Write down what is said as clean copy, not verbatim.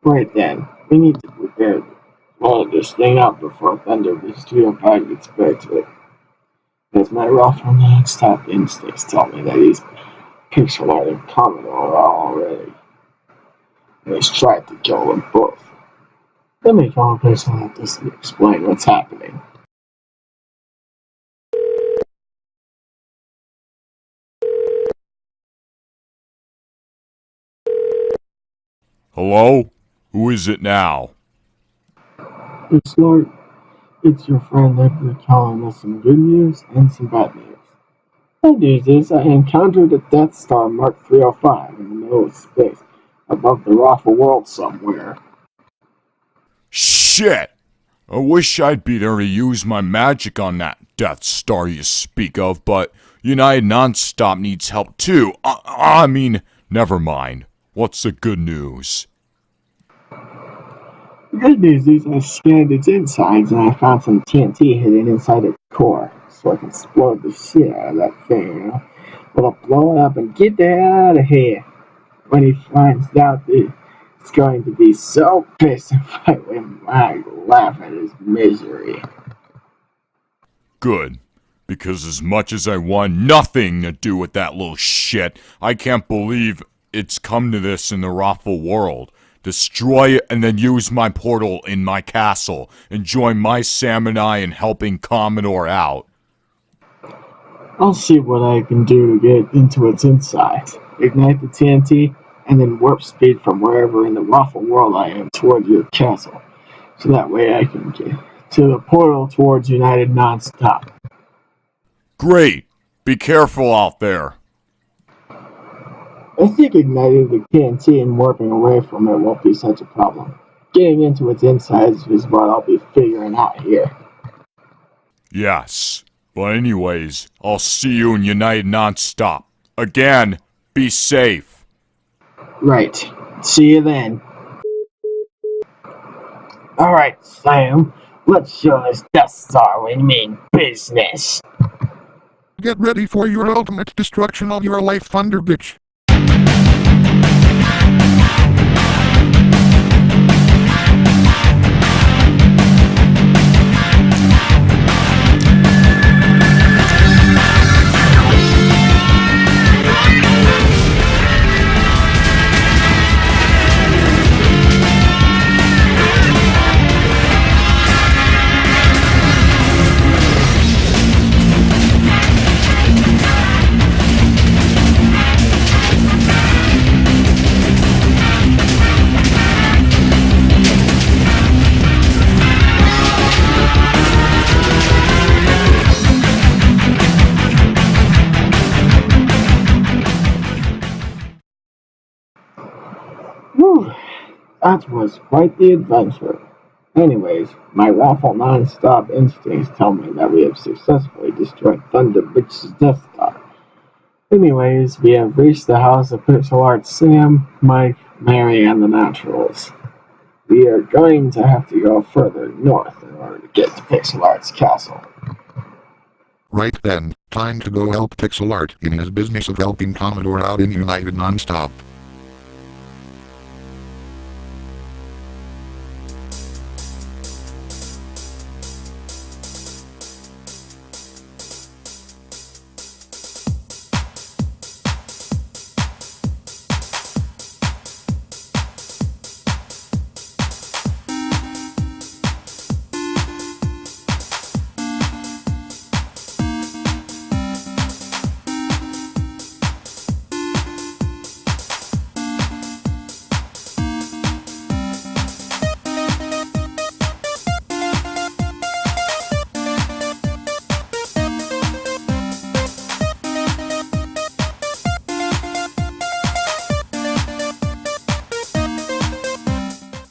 Right then, we need to prepare all of this thing up before Thunderbird 305 gets back to it. As my raffle non-stop instincts tell me that he's pixel art and Commodore already. And he's tried to kill them both. Let me call pixel art to explain what's happening. Hello? Who is it now? Pixel art, it's your friend Liquid calling us some good news and some bad news. Bad news is I encountered a Death Star Mark 305 in the middle of space, above the Raffle world somewhere. Shit! I wish I'd be there to use my magic on that Death Star you speak of, but United Nonstop needs help too. I mean, never mind. What's the good news? The good news is I scanned its insides and I found some TNT hidden inside its core, so I can explode the shit out of that thing, you know? But I'll blow it up and get the hell out of here. When he finds out that it's going to be so pissed if I win, I laugh at his misery. Good. Because as much as I want nothing to do with that little shit, I can't believe it's come to this in the Raffle world. Destroy it and then use my portal in my castle and join my Samurai in helping Commodore out. I'll see what I can do to get into its insides. Ignite the TNT, and then warp speed from wherever in the Raffle world I am toward your castle. So that way I can get to the portal towards United Nonstop. Great! Be careful out there. I think igniting the TNT and warping away from it won't be such a problem. Getting into its insides is what I'll be figuring out here. Yes. But anyways, I'll see you in United Nonstop. Again, be safe. Right. See you then. Alright, Sam. Let's show this Death Star we mean business. Get ready for your ultimate destruction of your life, Thunder Bitch. Whew, that was quite the adventure. Anyways, my raffle non-stop instincts tell me that we have successfully destroyed Thunder Bitch's Death Star. Anyways, we have reached the house of Pixel Art Sam, Mike, Mary, and the Naturals. We are going to have to go further north in order to get to Pixel Art's castle. Right then, time to go help Pixel Art in his business of helping Commodore out in United Nonstop.